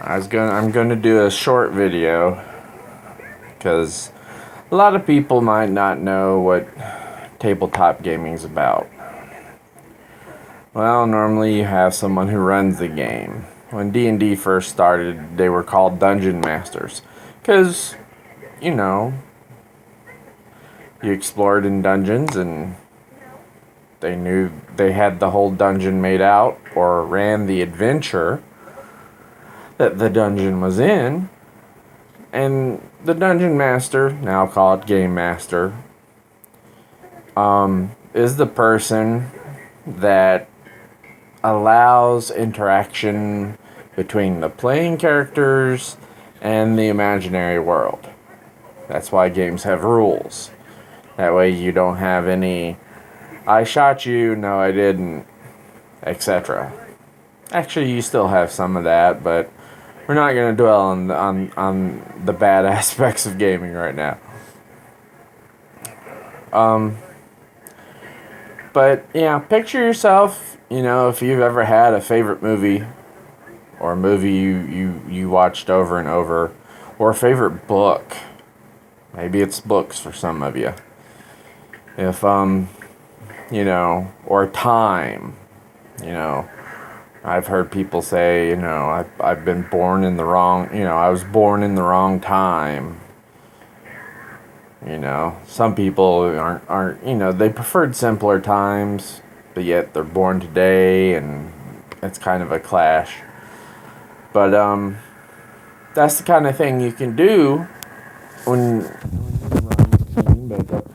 I'm gonna do a short video because a lot of people might not know what tabletop gaming's about. Well, normally you have someone who runs the game. When D&D first started, they were called dungeon masters because, you know, you explored in dungeons and they knew they had the whole dungeon made out or ran the adventure that the dungeon was in. And the dungeon master, now called game master, is the person that allows interaction between the playing characters and the imaginary world. That's why games have rules. That way you don't have any, I shot you, no I didn't, etc. Actually, you still have some of that, but we're not going to dwell on the bad aspects of gaming right now. But yeah, picture yourself, if you've ever had a favorite movie, or a movie you watched over and over, or a favorite book. Maybe it's books for some of you. If or time, I've heard people say, I've been born in the wrong, I was born in the wrong time. Some people aren't, they preferred simpler times, but yet they're born today, and it's kind of a clash. But that's the kind of thing you can do when you make up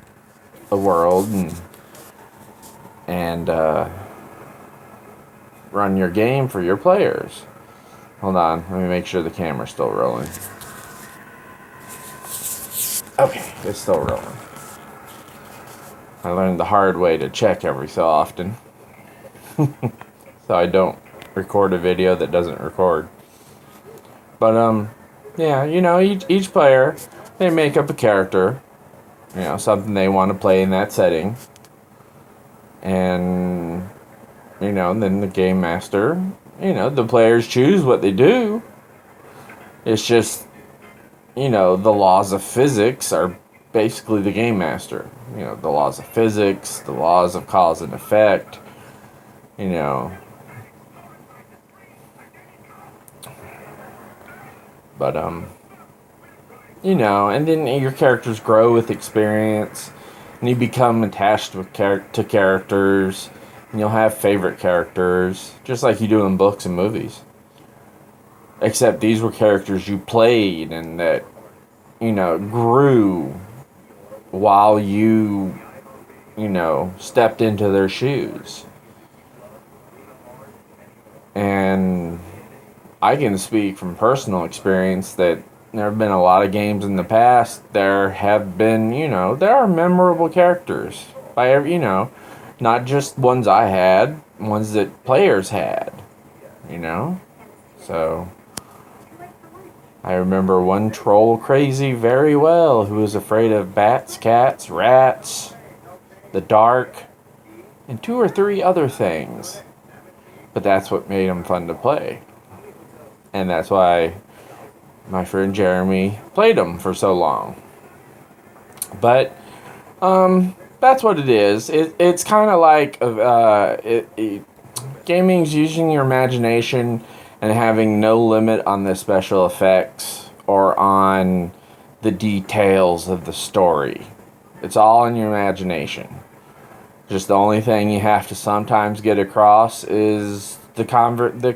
a world and run your game for your players. Hold on, let me make sure the camera's still rolling. Okay, it's still rolling. I learned the hard way to check every so often. So I don't record a video that doesn't record. But yeah, each player, they make up a character, something they want to play in that setting. And then the game master, the players choose what they do. It's just, the laws of physics are basically the game master. The laws of physics, the laws of cause and effect, But, and then your characters grow with experience, and you become attached to characters, and you'll have favorite characters, just like you do in books and movies. Except these were characters you played and that, grew while you, stepped into their shoes. And I can speak from personal experience that there have been a lot of games in the past. There have been, there are memorable characters by every, not just ones I had, ones that players had, So I remember one troll crazy very well who was afraid of bats, cats, rats, the dark, and 2 or 3 other things. But that's what made them fun to play. And that's why my friend Jeremy played them for so long. But that's what it is. It's kind of like gaming's using your imagination and having no limit on the special effects or on the details of the story. It's all in your imagination. Just the only thing you have to sometimes get across is the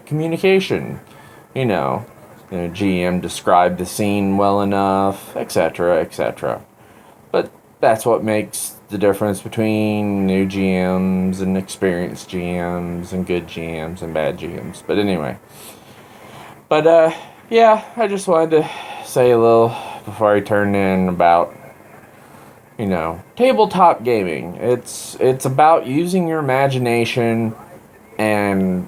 communication. GM described the scene well enough, etc., etc. But that's what makes the difference between new GMs and experienced GMs and good GMs and bad GMs. But anyway. But, yeah, I just wanted to say a little before I turn in about, tabletop gaming. It's about using your imagination and,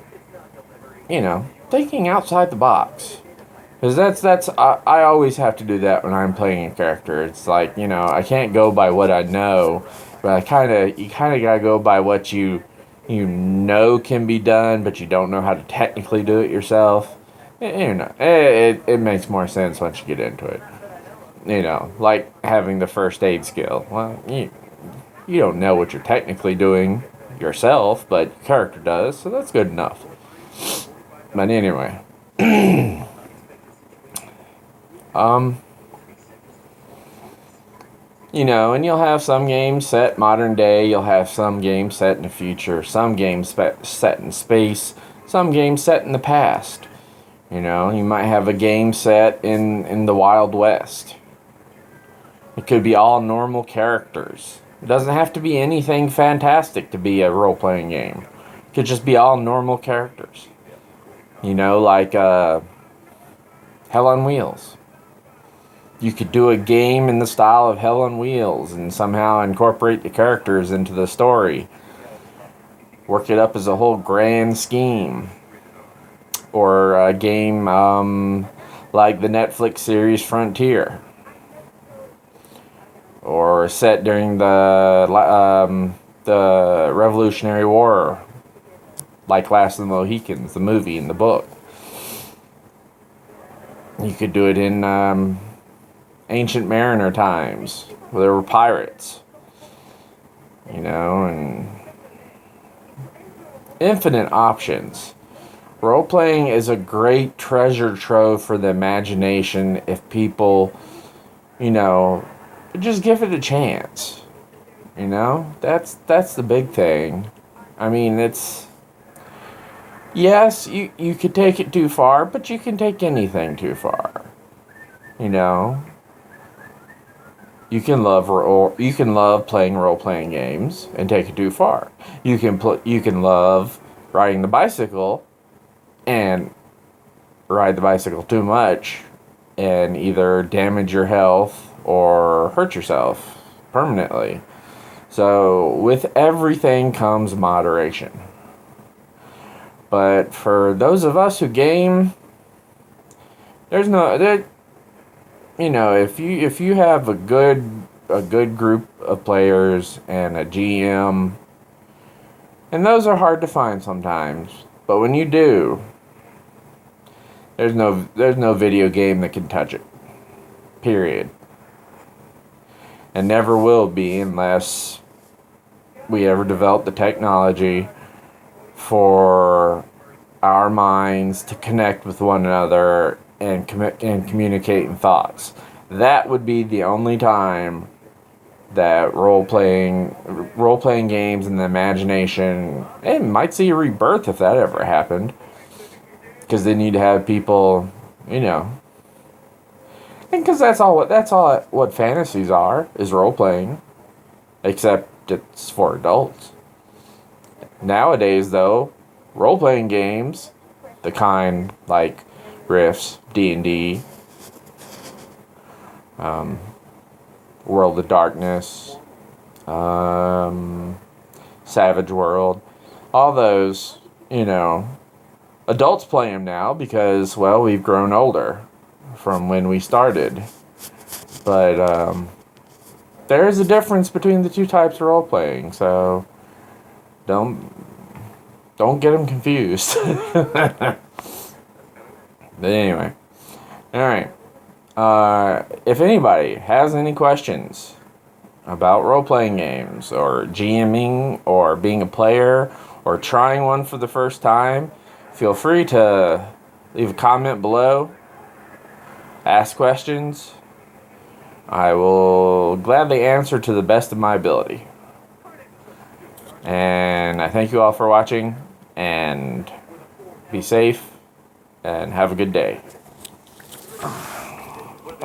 thinking outside the box. Because I always have to do that when I'm playing a character. It's like, I can't go by what I know, but you kind of gotta go by what you can be done, but you don't know how to technically do it yourself. it makes more sense once you get into it. Like having the first aid skill. Well, you don't know what you're technically doing yourself, but your character does, so that's good enough. But anyway, um, and you'll have some games set modern day, you'll have some games set in the future, some games set in space, some games set in the past. You might have a game set in the Wild West. It could be all normal characters. It doesn't have to be anything fantastic to be a role-playing game. It could just be all normal characters. Like Hell on Wheels. You could do a game in the style of Hell on Wheels and somehow incorporate the characters into the story. Work it up as a whole grand scheme. Or a game like the Netflix series Frontier. Or set during the Revolutionary War, like Last of the Mohicans, the movie and the book. You could do it in ancient mariner times, where there were pirates. And infinite options. Role-playing is a great treasure trove for the imagination if people, just give it a chance. That's the big thing. I mean, yes, you could take it too far, but you can take anything too far. You can love playing role-playing games and take it too far. You can love riding the bicycle and ride the bicycle too much and either damage your health or hurt yourself permanently. So with everything comes moderation. But for those of us who game, if you have a good group of players and a GM, and those are hard to find sometimes, but when you do, there's no video game that can touch it. Period. And never will be unless we ever develop the technology for our minds to connect with one another and communicate in thoughts. That would be the only time that role-playing games and the imagination, it might see a rebirth if that ever happened. Because they need to have people, and because that's all what fantasies are, is role-playing. Except it's for adults. Nowadays, though, role-playing games, the kind like Rifts, D&D, World of Darkness, Savage World, all those, adults play them now because, well, we've grown older from when we started. But there is a difference between the two types of role-playing, so don't get them confused. But anyway, alright. If anybody has any questions about role-playing games, or GMing, or being a player, or trying one for the first time, feel free to leave a comment below. Ask questions. I will gladly answer to the best of my ability. And I thank you all for watching, and be safe, and have a good day.